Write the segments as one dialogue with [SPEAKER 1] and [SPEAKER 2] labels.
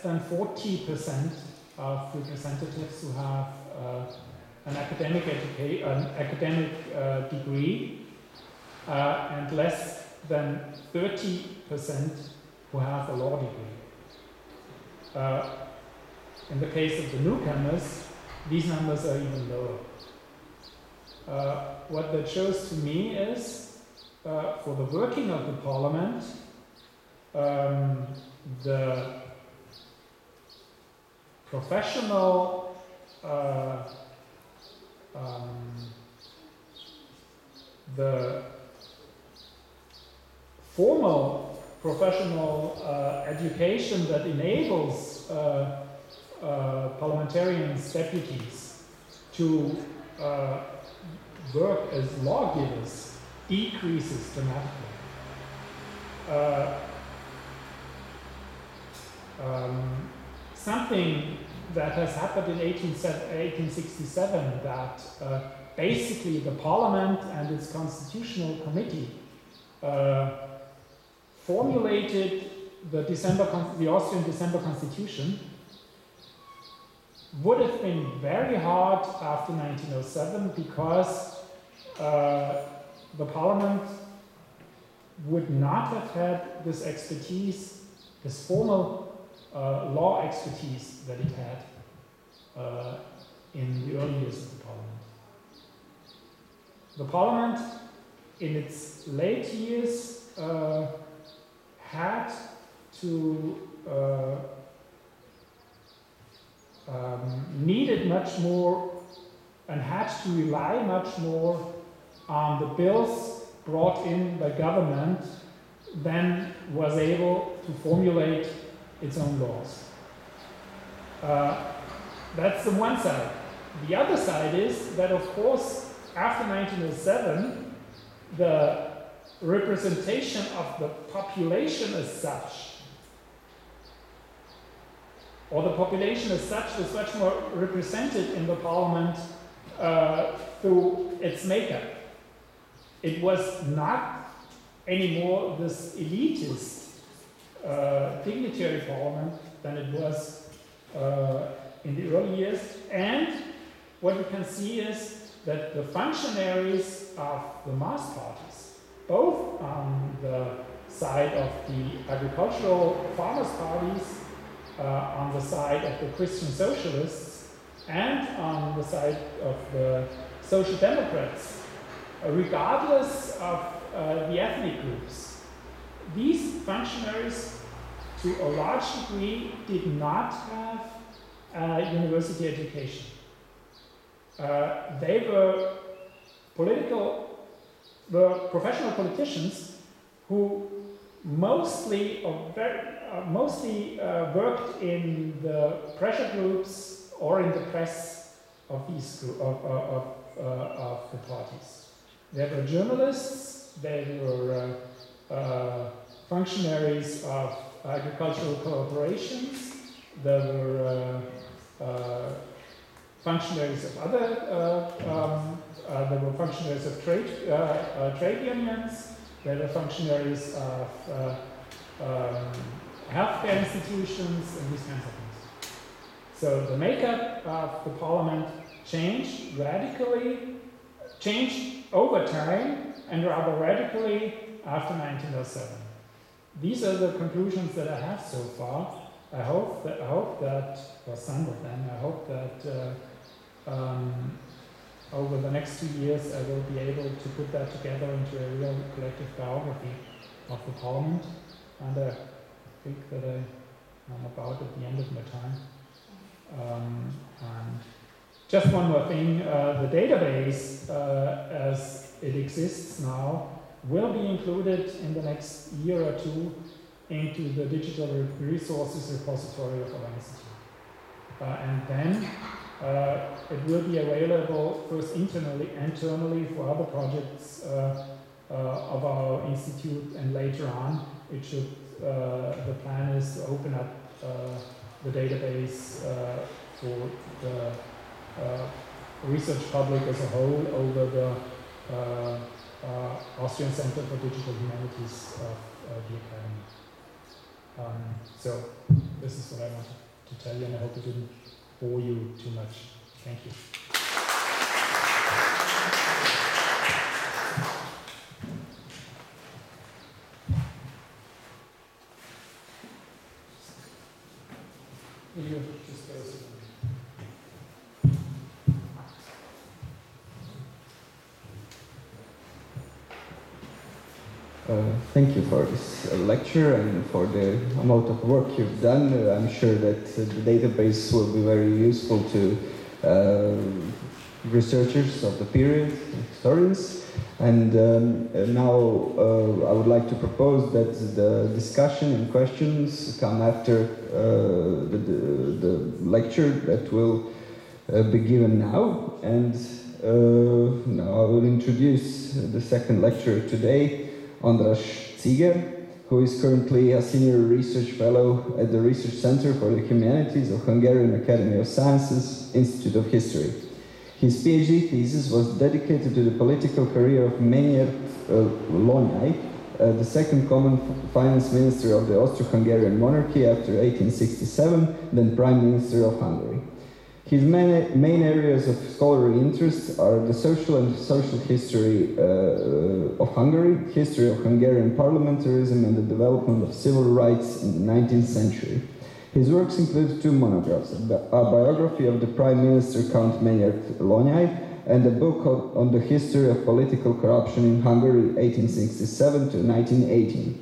[SPEAKER 1] than 40% of representatives who have an academic degree, and less than 30% who have a law degree. In the case of the newcomers, these numbers are even lower. What that shows to me is, for the working of the parliament, the professional the formal professional education that enables parliamentarians, deputies, to work as lawgivers decreases dramatically. Something that has happened in 1867, that basically the parliament and its constitutional committee formulated the Austrian December Constitution, would have been very hard after 1907, because the parliament would not have had this expertise, this formal law expertise that it had in the early years of the parliament. The parliament, in its late years, had to needed much more and had to rely much more on the bills brought in by government than was able to formulate its own laws. That's the one side. The other side is that, of course, after 1907, the representation of the population as such, or the population as such, was much more represented in the parliament through its makeup. It was not anymore this elitist dignitary parliament than it was in the early years. And what we can see is that the functionaries of the mass parties, both on the side of the agricultural farmers' parties, on the side of the Christian socialists, and on the side of the social democrats, regardless of the ethnic groups, these functionaries, to a large degree, did not have a university education. They were professional politicians who mostly worked in the pressure groups or in the press of of the parties. They were journalists. They were functionaries of agricultural corporations. There were functionaries of there were functionaries of trade unions. There were functionaries of healthcare institutions and these kinds of things. So the makeup of the parliament changed over time, and rather radically after 1907. These are the conclusions that I have so far. I hope that, or some of them, I hope that over the next 2 years I will be able to put that together into a real collective biography of the parliament. And I think that I'm about at the end of my time. And just one more thing, the database as it exists now will be included in the next year or two into the digital resources repository of our institute. And then it will be available first internally for other projects of our institute, and later on it should, the plan is to open up the database for the research public as a whole over the Austrian Center for Digital Humanities of the Academy. So this is what I wanted to tell you, and I hope it didn't bore you too much. Thank you.
[SPEAKER 2] Thank you for this lecture and for the amount of work you've done. I'm sure that the database will be very useful to researchers of the period, historians. And now I would like to propose that the discussion and questions come after the lecture that will be given now. And now I will introduce the second lecturer today, András Cieger, who is currently a senior research fellow at the Research Center for the Humanities of Hungarian Academy of Sciences, Institute of History. His PhD thesis was dedicated to the political career of Zlatnoj, the second common finance minister of the Austro-Hungarian monarchy after 1867, then Prime Minister of Hungary. His main areas of scholarly interest are the social and social history of Hungary, history of Hungarian parliamentarism, and the development of civil rights in the 19th century. His works include two monographs, a biography of the Prime Minister Count Zlatnoj, and a book on the history of political corruption in Hungary, 1867 to 1918.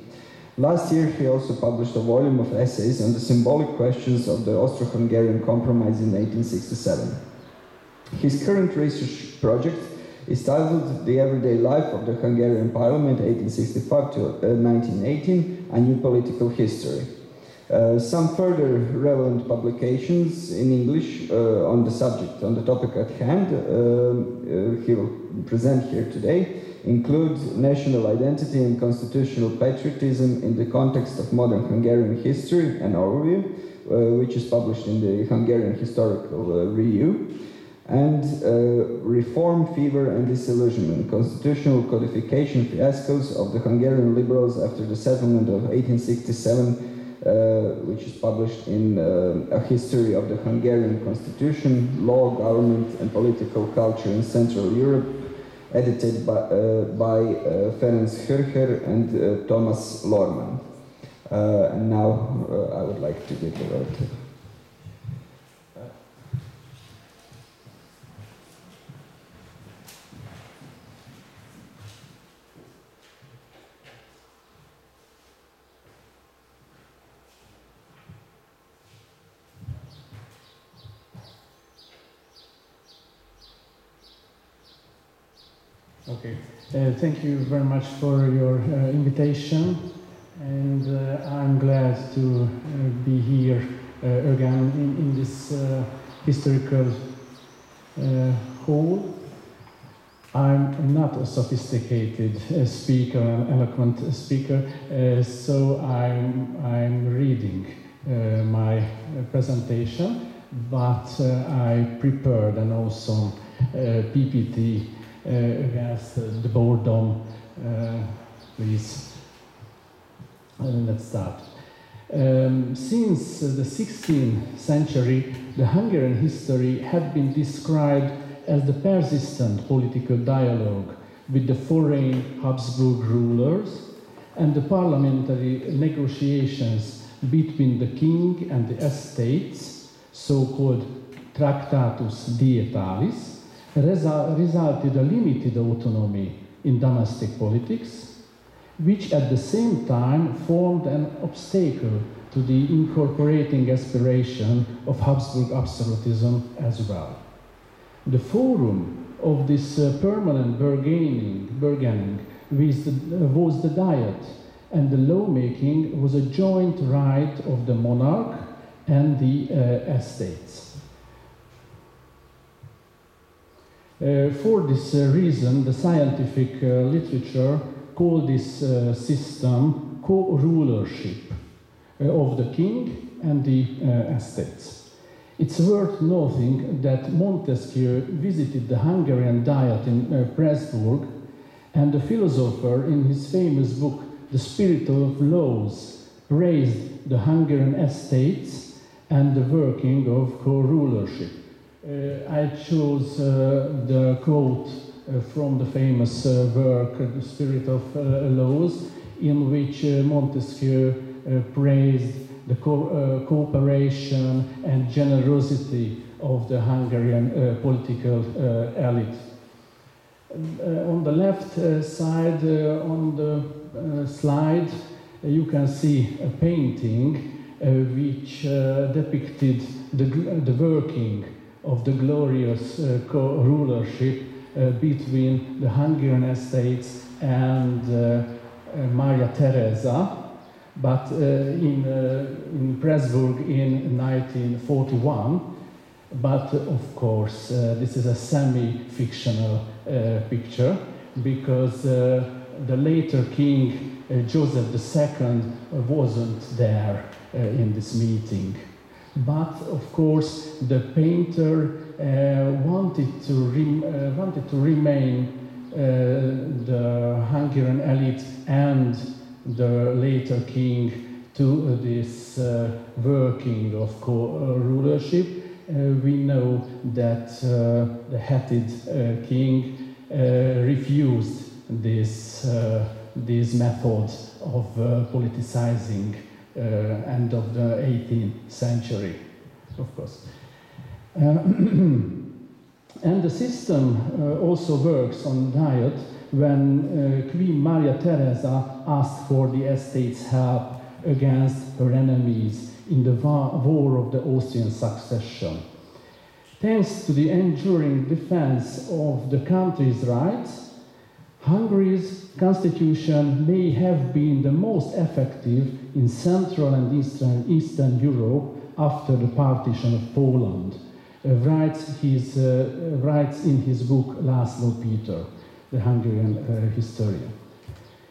[SPEAKER 2] Last year, he also published a volume of essays on the symbolic questions of the Austro-Hungarian Compromise in 1867. His current research project is titled The Everyday Life of the Hungarian Parliament, 1865 to 1918, A New Political History. Some further relevant publications in English on the subject, on the topic at hand, he will present here today, include National Identity and Constitutional Patriotism in the Context of Modern Hungarian History, an overview, which is published in the Hungarian Historical Review, and Reform, Fever and Disillusionment, Constitutional Codification Fiascos of the Hungarian Liberals after the Settlement of 1867, which is published in A History of the Hungarian Constitution, Law, Government and Political Culture in Central Europe, edited by Ferenc Hörher and Thomas Lorman. And now I would like to give the word to
[SPEAKER 3] Okay, thank you very much for your invitation, and I'm glad to be here again in this historical hall. I'm not a sophisticated speaker, an eloquent speaker, so I'm reading my presentation, but I prepared an awesome PPT against the boredom. Please, let's start. Since the 16th century, the Hungarian history had been described as the persistent political dialogue with the foreign Habsburg rulers and the parliamentary negotiations between the king and the estates, so-called Tractatus Dietalis, resulted a limited autonomy in domestic politics, which at the same time formed an obstacle to the incorporating aspiration of Habsburg absolutism as well. The forum of this permanent bargaining was the Diet, and the lawmaking was a joint right of the monarch and the estates. For this reason, the scientific literature called this system co-rulership of the king and the estates. It's worth noting that Montesquieu visited the Hungarian Diet in Pressburg, and the philosopher in his famous book, The Spirit of Laws, praised the Hungarian estates and the working of co-rulership. I chose the quote from the famous work, The Spirit of Laws, in which Montesquieu praised the cooperation and generosity of the Hungarian political elite. On the left side on the slide, you can see a painting which depicted the working of the glorious co-rulership between the Hungarian estates and Maria Theresa, but in Pressburg in 1941. But of course, this is a semi-fictional picture, because the later king, Joseph II, wasn't there in this meeting. But of course, the painter wanted to remain the Hungarian elite and the later king to this working of co-rulership. We know that the headed king refused this method of politicizing end of the 18th century, of course. And the system also works on diet when Queen Maria Theresa asked for the estate's help against her enemies in the War of the Austrian Succession. Thanks to the enduring defense of the country's rights, Hungary's constitution may have been the most effective in Central and Eastern Europe after the partition of Poland, writes in his book László Péter, the Hungarian historian.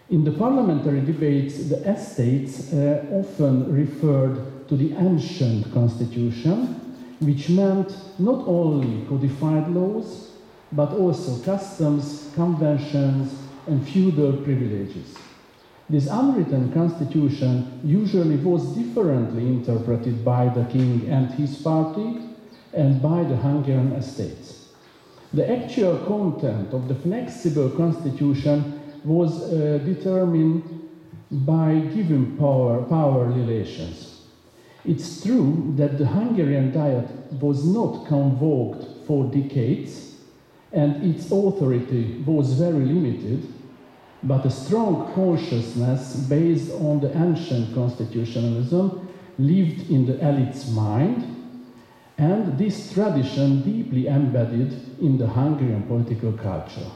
[SPEAKER 3] In the parliamentary debates, the estates often referred to the ancient constitution, which meant not only codified laws, but also customs, conventions, and feudal privileges. This unwritten constitution usually was differently interpreted by the king and his party and by the Hungarian estates. The actual content of the flexible constitution was determined by given power relations. It's true that the Hungarian Diet was not convoked for decades, and its authority was very limited, but a strong consciousness based on the ancient constitutionalism lived in the elite's mind, and this tradition deeply embedded in the Hungarian political culture.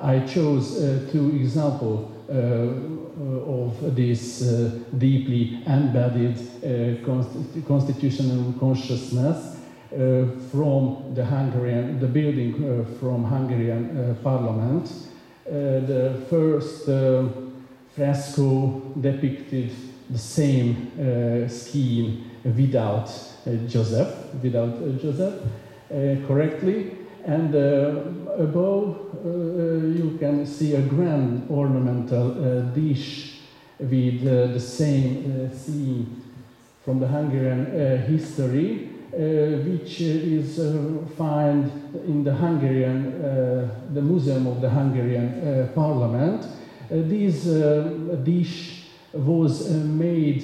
[SPEAKER 3] I chose two examples of this deeply embedded constitutional consciousness from the building from Hungarian parliament. The first fresco depicted the same scheme without Joseph correctly, and above you can see a grand ornamental dish with the same scene from the Hungarian history, which is found in the the Museum of the Hungarian Parliament. This dish was made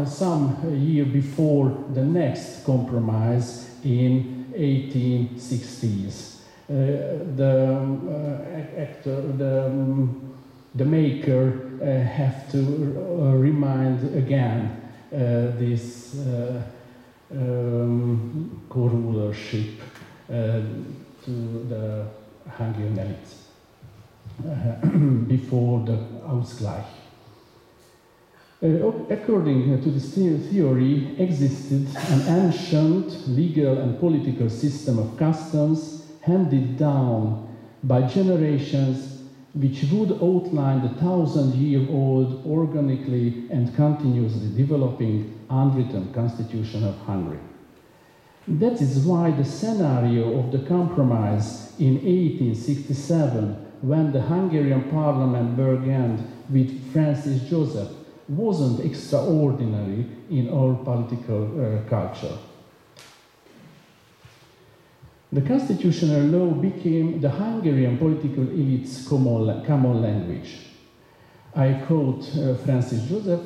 [SPEAKER 3] some year before the next compromise in 1860s. The maker have to remind again this co-rulership to the Hungarian elite before the Ausgleich. According to this theory, existed an ancient legal and political system of customs handed down by generations, which would outline the 1,000-year-old organically and continuously developing unwritten constitution of Hungary. That is why the scenario of the compromise in 1867 when the Hungarian parliament began with Franz Joseph wasn't extraordinary in our political culture. The constitutional law became the Hungarian political elite's common language. I quote Francis Joseph,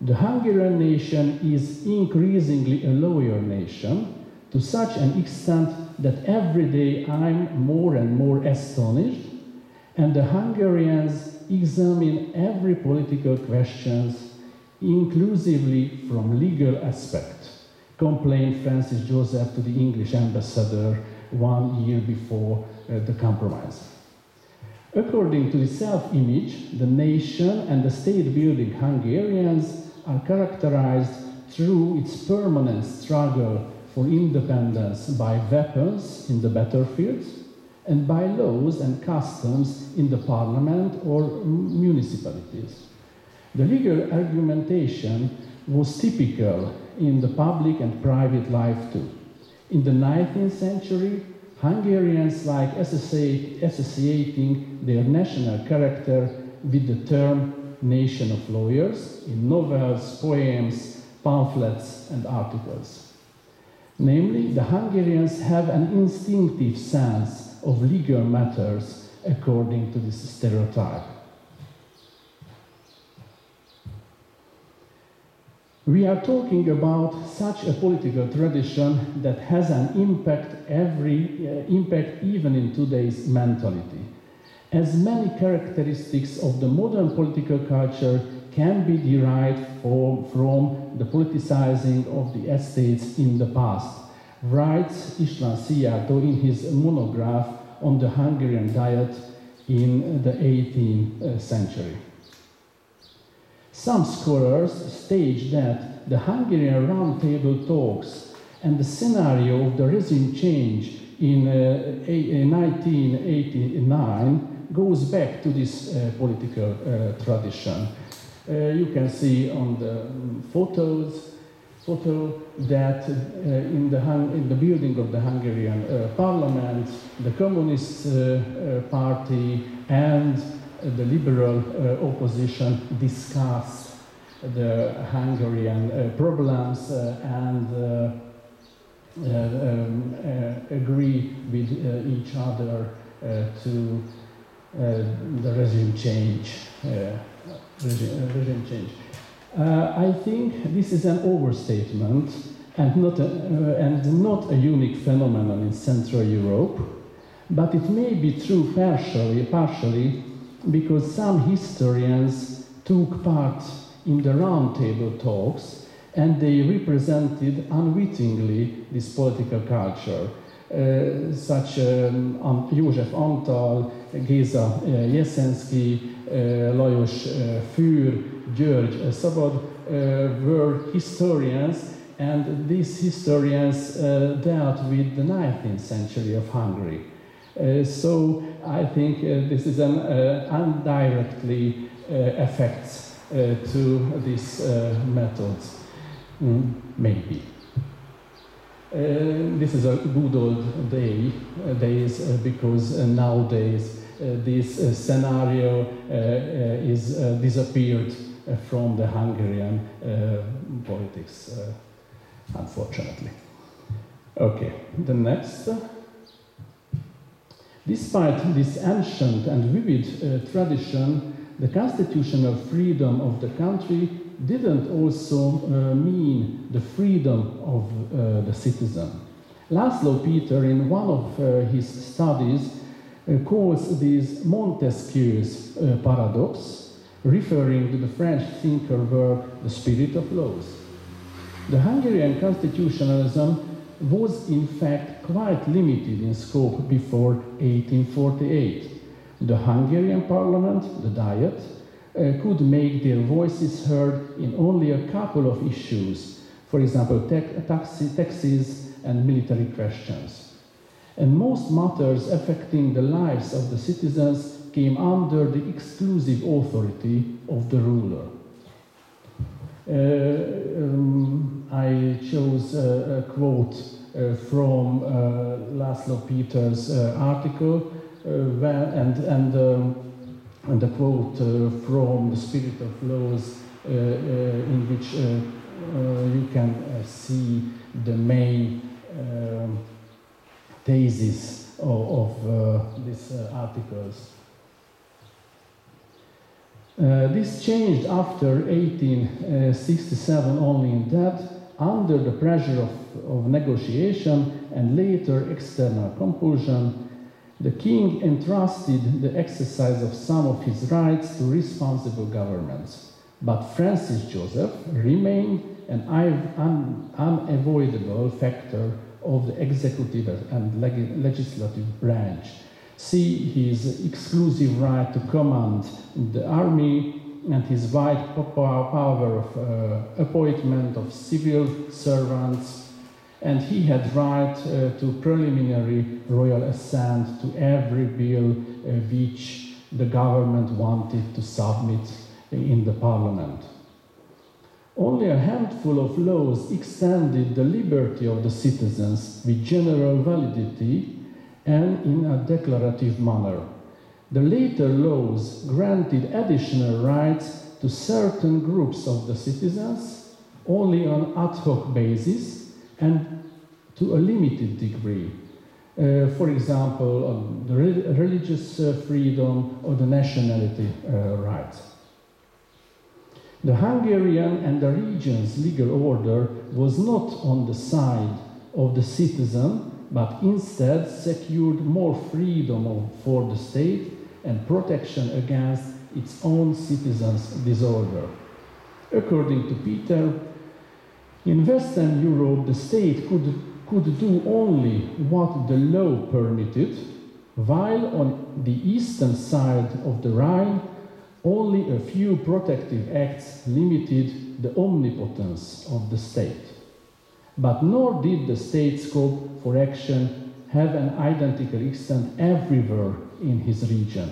[SPEAKER 3] "The Hungarian nation is increasingly a lawyer nation to such an extent that every day I'm more and more astonished, and the Hungarians examine every political question inclusively from legal aspect," complained Francis Joseph to the English ambassador 1 year before the compromise. According to the self-image, the nation and the state-building Hungarians are characterized through its permanent struggle for independence by weapons in the battlefields and by laws and customs in the parliament or municipalities. The legal argumentation was typical in the public and private life too. In the 19th century, Hungarians like associating their national character with the term nation of lawyers in novels, poems, pamphlets, and articles. Namely, the Hungarians have an instinctive sense of legal matters according to this stereotype. We are talking about such a political tradition that has an impact even in today's mentality, as many characteristics of the modern political culture can be derived from the politicizing of the estates in the past, writes István Szijjártó in his monograph on the Hungarian Diet in the 18th century. Some scholars state that the Hungarian roundtable talks and the scenario of the regime change in 1989 goes back to this political tradition. You can see on the photo that in the building of the Hungarian parliament, the Communist Party and the liberal opposition discussed the Hungarian problems and agree with each other to the regime change. I think this is an overstatement and not a unique phenomenon in Central Europe, but it may be true partially because some historians took part in the roundtable talks and they represented unwittingly this political culture, such József Antal, Géza Jeszenszky, Lajos Fűr, György Szabad were historians, and these historians dealt with the 19th century of Hungary. So I think this is an indirectly effects to these methods, maybe. This is a good old days because nowadays this scenario is disappeared from the Hungarian politics, unfortunately. Okay, the next. Despite this ancient and vivid tradition, the constitutional freedom of the country didn't also mean the freedom of the citizen. László Péter, in one of his studies, calls this Montesquieu's paradox, referring to the French thinker work, The Spirit of Laws. The Hungarian constitutionalism was in fact quite limited in scope before 1848. The Hungarian parliament, the Diet, could make their voices heard in only a couple of issues, for example, taxes and military questions. And most matters affecting the lives of the citizens came under the exclusive authority of the ruler. I chose a quote from László Péter's article and a quote from The Spirit of Laws, in which you can see the main thesis of these articles. This changed after 1867 only in that, under the pressure of negotiation and later external compulsion, the king entrusted the exercise of some of his rights to responsible governments. But Francis Joseph remained an unavoidable factor of the executive and legislative branch. See his exclusive right to command the army and his wide power of appointment of civil servants, and he had right to preliminary royal assent to every bill which the government wanted to submit in the parliament. Only a handful of laws extended the liberty of the citizens with general validity and in a declarative manner. The later laws granted additional rights to certain groups of the citizens only on ad hoc basis and to a limited degree. For example, on the religious freedom or the nationality rights. The Hungarian and the region's legal order was not on the side of the citizen, but instead secured more freedom for the state and protection against its own citizens' disorder. According to Peter, in Western Europe the state could do only what the law permitted, while on the eastern side of the Rhine only a few protective acts limited the omnipotence of the state. But nor did the state scope for action have an identical extent everywhere in his region.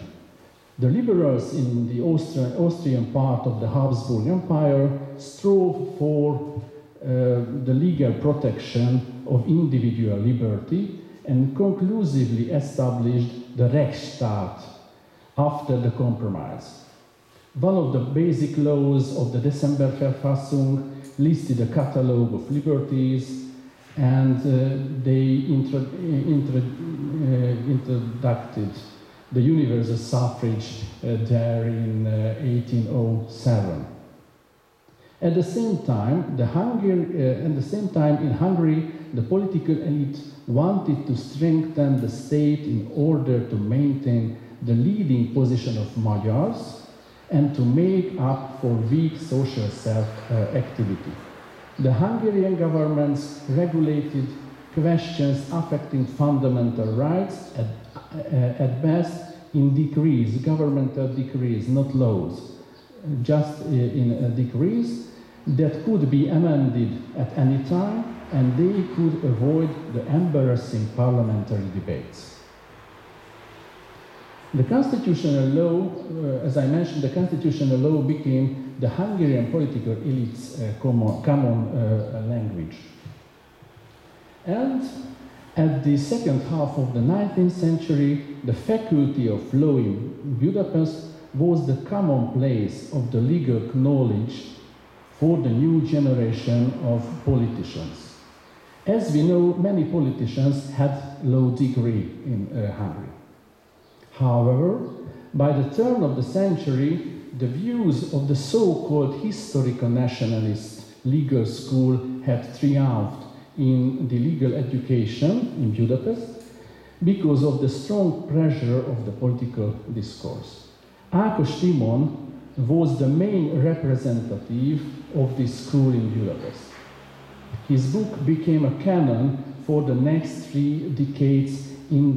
[SPEAKER 3] The liberals in the Austrian part of the Habsburg Empire strove for the legal protection of individual liberty and conclusively established the Rechtsstaat after the compromise. One of the basic laws of the Decemberverfassung listed a catalogue of liberties, and they introduced the universal suffrage there in 1807. At the same time, in Hungary, the political elite wanted to strengthen the state in order to maintain the leading position of Magyars and to make up for weak social self-activity. The Hungarian governments regulated questions affecting fundamental rights at best in decrees, governmental decrees, not laws, just in decrees that could be amended at any time, and they could avoid the embarrassing parliamentary debates. The constitutional law, as I mentioned, the constitutional law became the Hungarian political elite's common language. And at the second half of the 19th century, the faculty of law in Budapest was the commonplace of the legal knowledge for the new generation of politicians. As we know, many politicians had law degree in Hungary. However, by the turn of the century, the views of the so-called historical nationalist legal school had triumphed in the legal education in Budapest because of the strong pressure of the political discourse. Ákos Timon was the main representative of this school in Budapest. His book became a canon for the next 3 decades in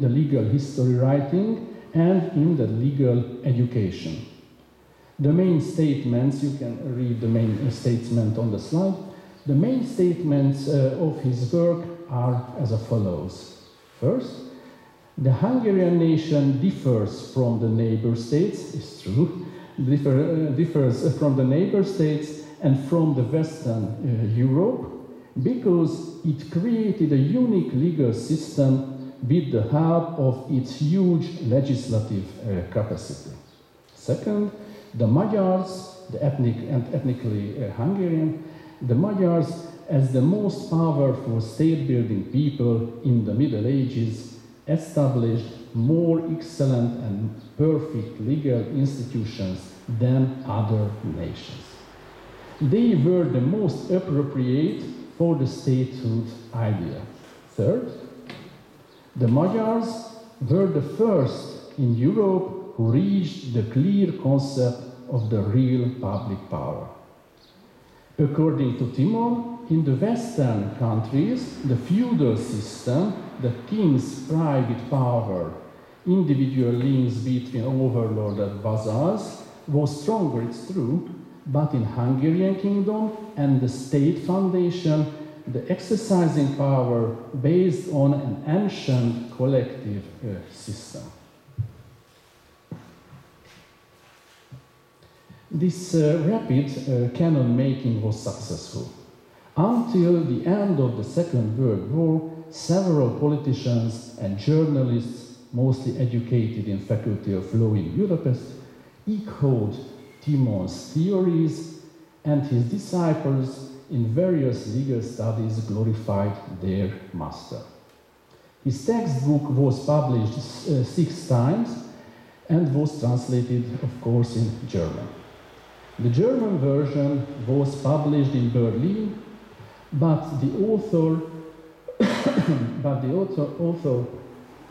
[SPEAKER 3] the legal history writing and in the legal education. The main statements, you can read the main statement on the slide. The main statements of his work are as follows. First, the Hungarian nation differs from the neighbor states, it's true, differs from the neighbor states and from the Western Europe because it created a unique legal system with the help of its huge legislative capacity. Second, the Magyars, the ethnically Hungarian, the Magyars as the most powerful state-building people in the Middle Ages established more excellent and perfect legal institutions than other nations. They were the most appropriate for the statehood idea. Third, the Magyars were the first in Europe who reached the clear concept of the real public power. According to Timon, in the Western countries, the feudal system, the king's private power, individual links between overlord and vassals, was stronger, it's true, but in Hungarian kingdom and the state foundation, the exercising power based on an ancient collective system. This rapid canon making was successful. Until the end of the Second World War, several politicians and journalists, mostly educated in Faculty of Law in Budapest, echoed Timon's theories, and his disciples in various legal studies glorified their master. His textbook was published 6 times and was translated, of course, in German. The German version was published in Berlin, but the author authored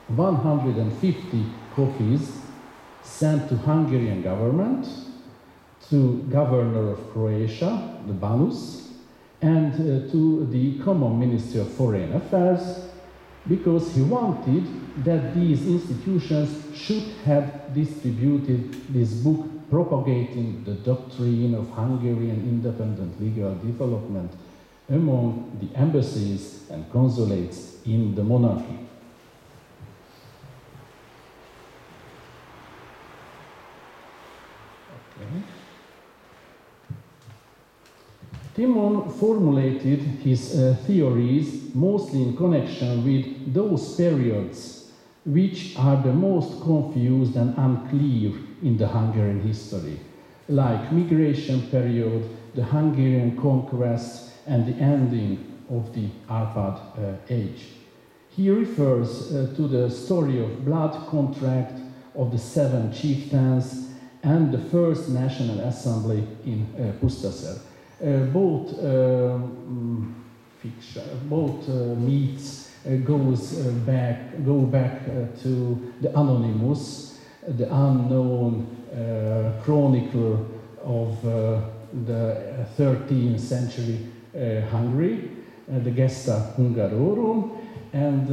[SPEAKER 3] 150 copies sent to Hungarian government, to Governor of Croatia, the Banus, and to the Common Ministry of Foreign Affairs, because he wanted that these institutions should have distributed this book propagating the doctrine of Hungarian independent legal development among the embassies and consulates in the monarchy. Timon formulated his theories mostly in connection with those periods which are the most confused and unclear in the Hungarian history, like migration period, the Hungarian conquest, and the ending of the Arpad age. He refers to the story of blood contract of the 7 chieftains and the first National Assembly in Pusztaszer. Both myths go back to the Anonymous, the unknown chronicler of the 13th century Hungary, the Gesta Hungarorum, and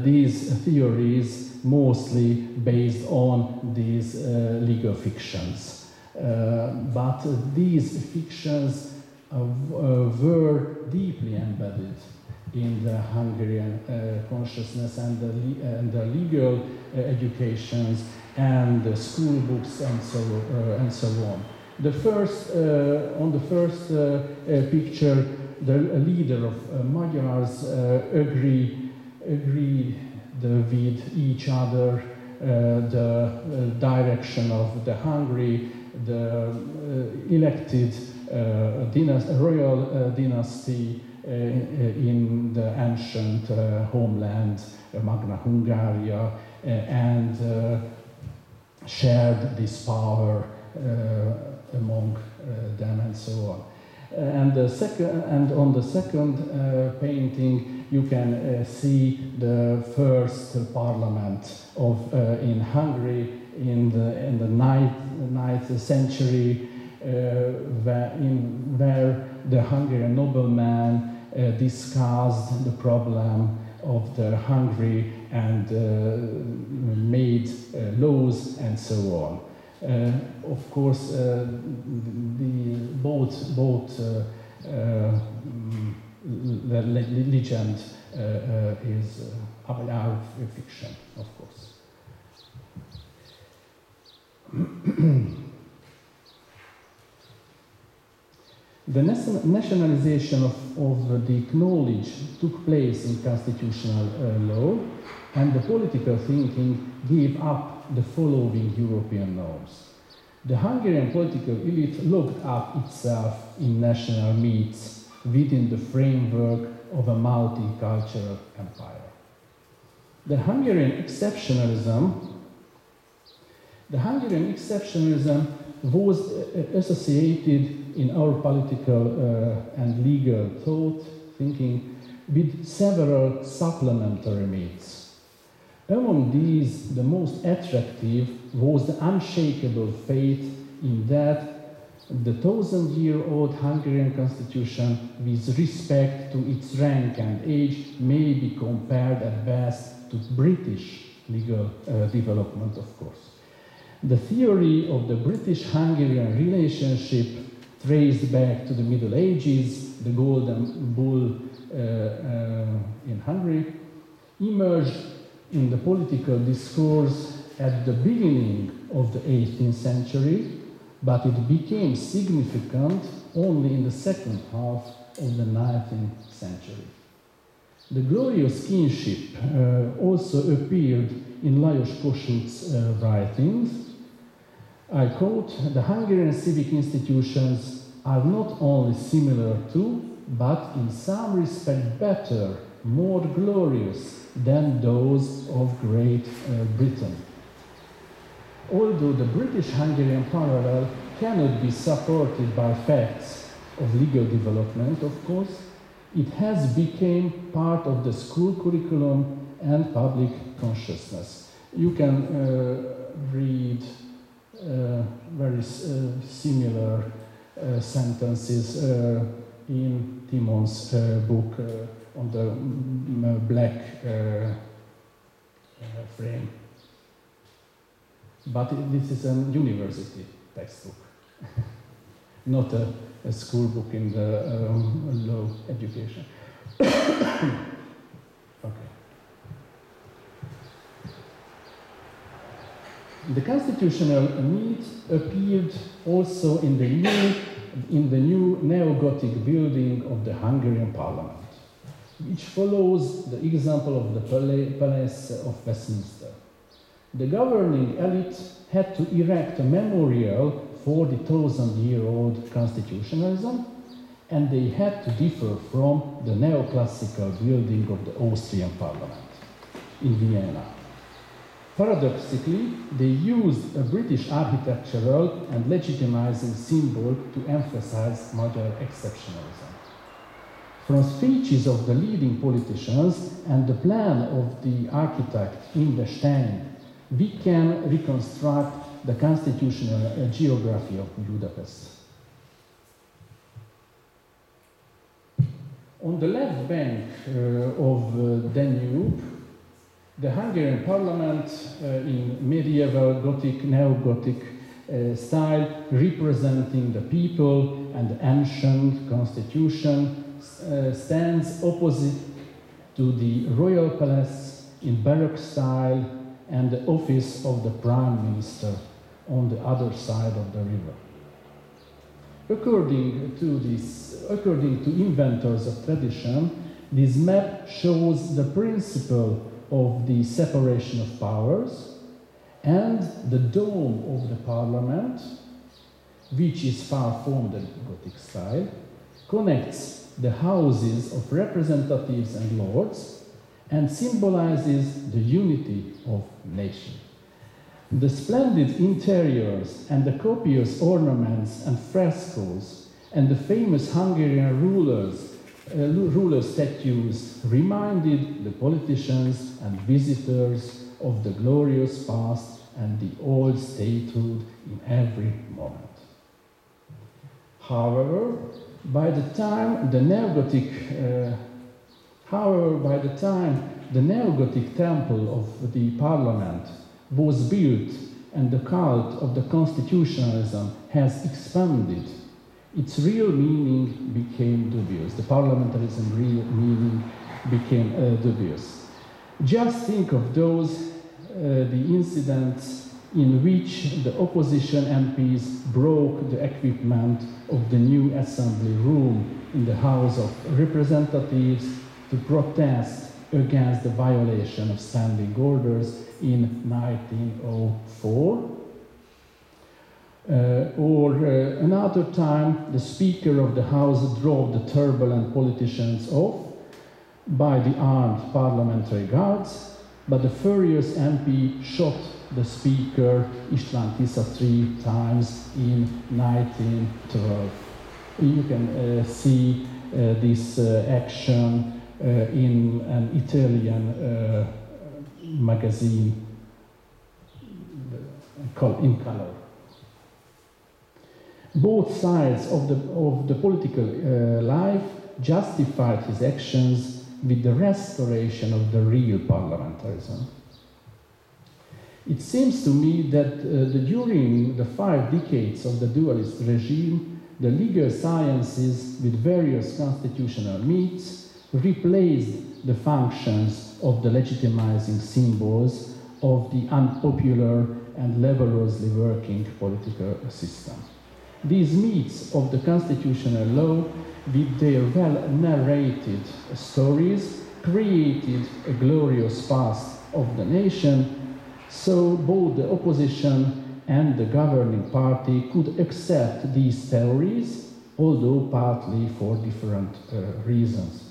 [SPEAKER 3] these theories mostly based on these legal fictions. But these fictions were deeply embedded in the Hungarian consciousness and the legal educations and the school books and so on. The first, on the first picture, the leader of Magyars agreed with each other the direction of the Hungary, the elected royal dynasty in the ancient homeland, Magna Hungaria, and shared this power among them and so on. And on the second painting, you can see the first parliament of in Hungary in the 9th century, where the Hungarian nobleman discussed the problem of the Hungary and made laws and so on. Of course, both the legend is our fiction, of course. The nationalization of the knowledge took place in constitutional law, and the political thinking gave up the following European norms. The Hungarian political elite locked up itself in national myths within the framework of a multicultural empire. The Hungarian exceptionalism was associated in our political and legal thought thinking with several supplementary myths. Among these, the most attractive was the unshakable faith in that the 1,000-year-old Hungarian constitution, with respect to its rank and age, may be compared at best to British legal development, of course. The theory of the British-Hungarian relationship traced back to the Middle Ages, the Golden Bull in Hungary, emerged in the political discourse at the beginning of the 18th century, but it became significant only in the second half of the 19th century. The glorious kinship also appeared in Lajos Kossuth's writings. I quote, "The Hungarian civic institutions are not only similar to, but in some respect better, more glorious than those of Great Britain." Although the British-Hungarian parallel cannot be supported by facts of legal development, of course, it has become part of the school curriculum and public consciousness. You can read very similar sentences in Timon's book on the black frame. But this is a university textbook, not a school book in the low education. Okay. The constitutional myth appeared also in the new neo-Gothic building of the Hungarian parliament, which follows the example of the Palace of Westminster. The governing elite had to erect a memorial for the 1,000-year-old constitutionalism, and they had to differ from the neoclassical building of the Austrian parliament in Vienna. Paradoxically, they used a British architectural and legitimizing symbol to emphasize Magyar exceptionalism. From speeches of the leading politicians and the plan of the architect Imre Stein, we can reconstruct the constitutional geography of Budapest. On the left bank of Danube, the Hungarian parliament in medieval Gothic, neo-Gothic style, representing the people and the ancient constitution, stands opposite to the royal palace in Baroque style and the office of the prime minister on the other side of the river. According to inventors of tradition, this map shows the principle of the separation of powers, and the dome of the parliament, which is far from the Gothic style, connects the houses of representatives and lords and symbolizes the unity of nation. The splendid interiors and the copious ornaments and frescoes and the famous Hungarian ruler statues reminded the politicians and visitors of the glorious past and the old statehood in every moment. However, by the time the neo-Gothic temple of the parliament was built and the cult of the constitutionalism has expanded, its real meaning became dubious. The parliamentarism real meaning became dubious. Just think of the incidents in which the opposition MPs broke the equipment of the new assembly room in the House of Representatives to protest against the violation of standing orders in 1904. Another time, the Speaker of the House drove the turbulent politicians off by the armed parliamentary guards, but the furious MP shot the Speaker István Tisza 3 times in 1912. You can see this action in an Italian magazine in color. Both sides of the political life justified his actions with the restoration of the real parliamentarism. It seems to me that during the 5 decades of the dualist regime, the legal sciences with various constitutional means replaced the functions of the legitimizing symbols of the unpopular and laboriously working political system. These myths of the constitutional law, with their well-narrated stories, created a glorious past of the nation, so both the opposition and the governing party could accept these theories, although partly for different reasons.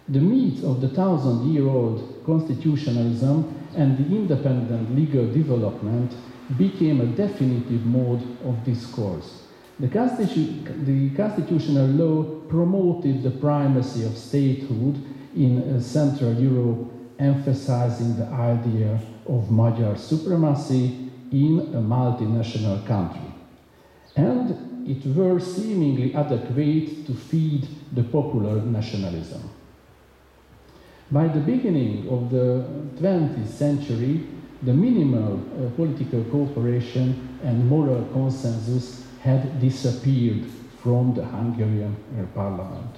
[SPEAKER 3] The myth of the 1,000-year-old constitutionalism and the independent legal development became a definitive mode of discourse. The constitutional law promoted the primacy of statehood in Central Europe, emphasizing the idea of Magyar supremacy in a multinational country. And it were seemingly adequate to feed the popular nationalism. By the beginning of the 20th century, the minimal political cooperation and moral consensus had disappeared from the Hungarian parliament.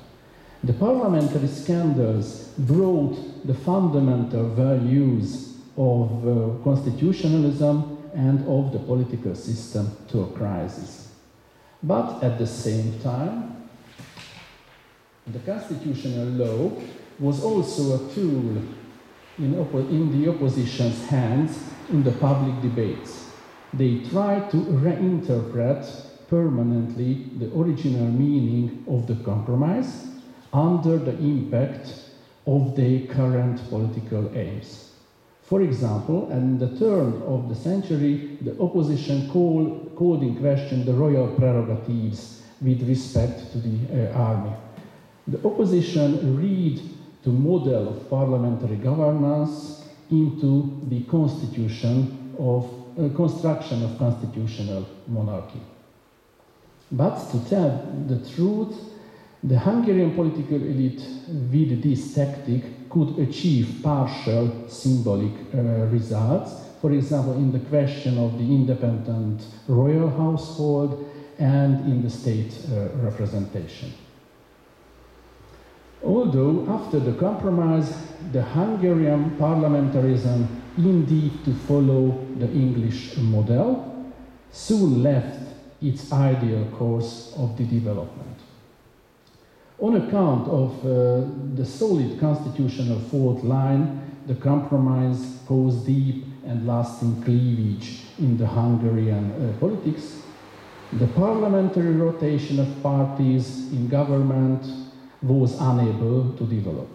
[SPEAKER 3] The parliamentary scandals brought the fundamental values of constitutionalism and of the political system to a crisis. But at the same time, the constitutional law was also a tool in the opposition's hands in the public debates. They tried to reinterpret permanently the original meaning of the compromise under the impact of their current political aims. For example, at the turn of the century, the opposition called in question the royal prerogatives with respect to the army. The opposition read the model of parliamentary governance into the construction of constitutional monarchy. But to tell the truth, the Hungarian political elite with this tactic could achieve partial symbolic results, for example, in the question of the independent royal household and in the state representation. Although after the compromise, the Hungarian parliamentarism, indeed to follow the English model, soon left its ideal course of the development. On account of the solid constitutional fault line, the compromise caused deep and lasting cleavage in the Hungarian politics. The parliamentary rotation of parties in government was unable to develop.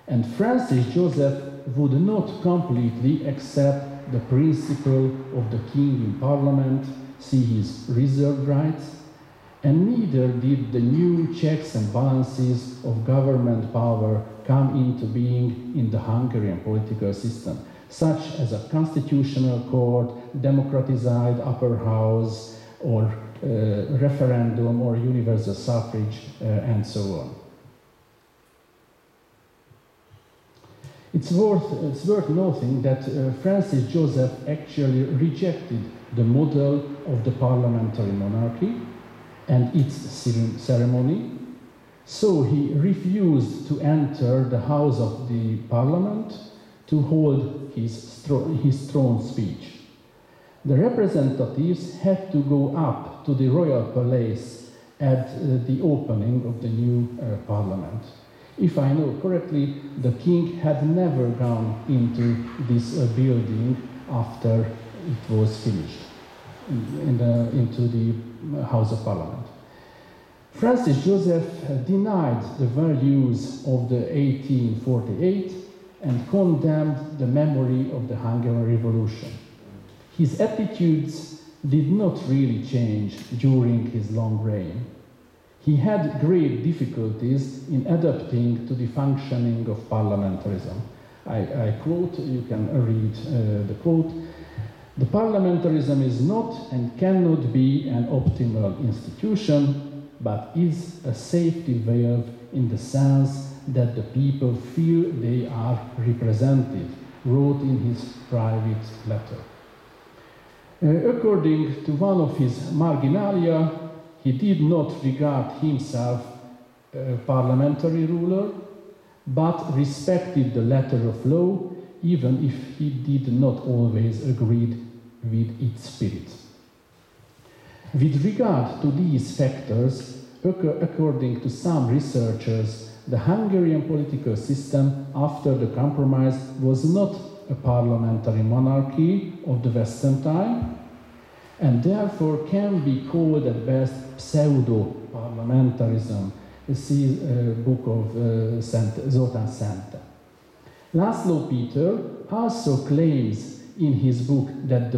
[SPEAKER 3] And Francis Joseph would not completely accept the principle of the king in parliament, see his reserved rights, and neither did the new checks and balances of government power come into being in the Hungarian political system, such as a constitutional court, democratized upper house, or referendum or universal suffrage, and so on. It's worth noting that Francis Joseph actually rejected the model of the parliamentary monarchy and its ceremony, so he refused to enter the House of the Parliament to hold his throne speech. The representatives had to go up to the royal palace at the opening of the new parliament. If I know correctly, the king had never gone into this building after it was finished, into the House of Parliament. Francis Joseph denied the values of the 1848 and condemned the memory of the Hungarian Revolution. His attitudes did not really change during his long reign. He had great difficulties in adapting to the functioning of parliamentarism. I quote, you can read the quote, "The parliamentarism is not and cannot be an optimal institution, but is a safety valve in the sense that the people feel they are represented," wrote in his private letter. According to one of his marginalia, he did not regard himself a parliamentary ruler, but respected the letter of law, even if he did not always agree with its spirit. With regard to these factors, according to some researchers, the Hungarian political system after the compromise was not a parliamentary monarchy of the Western time, and therefore can be called at best pseudo-parliamentarism. See book of Zoltán Szente. László Péter also claims in his book that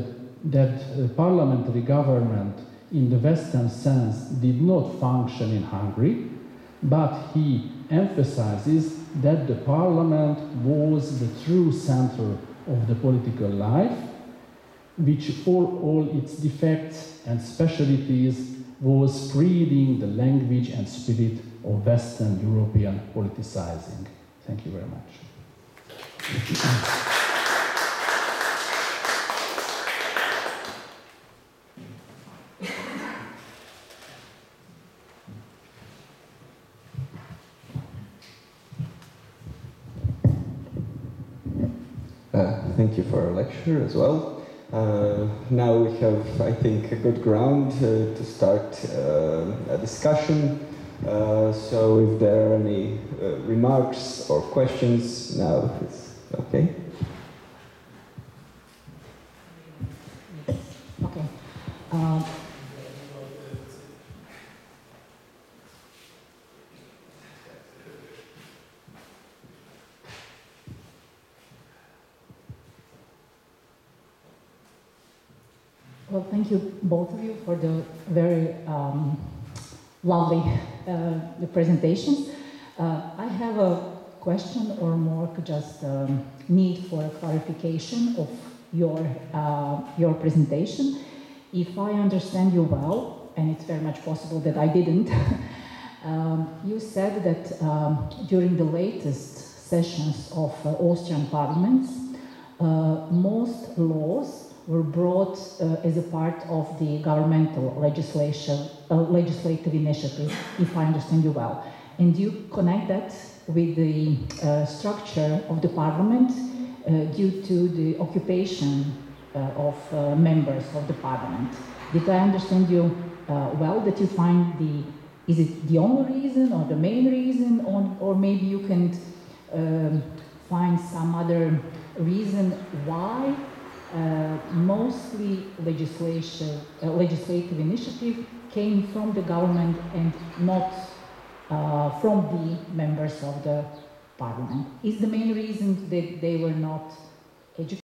[SPEAKER 3] parliamentary government in the Western sense did not function in Hungary, but he emphasizes that the parliament was the true center of the political life, which for all its defects and specialties was spreading the language and spirit of Western European politicizing. Thank you very much.
[SPEAKER 2] Thank you for our lecture as well. Now we have, I think, a good ground to start a discussion. So if there are any remarks or questions, now it's okay.
[SPEAKER 4] Okay. Well, thank you, both of you, for the very lovely the presentations. I have a question, or more just need for a clarification of your presentation. If I understand you well, and it's very much possible that I didn't, you said that during the latest sessions of Austrian parliaments, most laws were brought as a part of the governmental legislative initiative, if I understand you well. And you connect that with the structure of the parliament due to the occupation of members of the parliament. Did I understand you well, that you find is it the only reason or the main reason, or maybe you can find some other reason why mostly legislative initiative came from the government and not from the members of the parliament? Is the main reason that they were not educated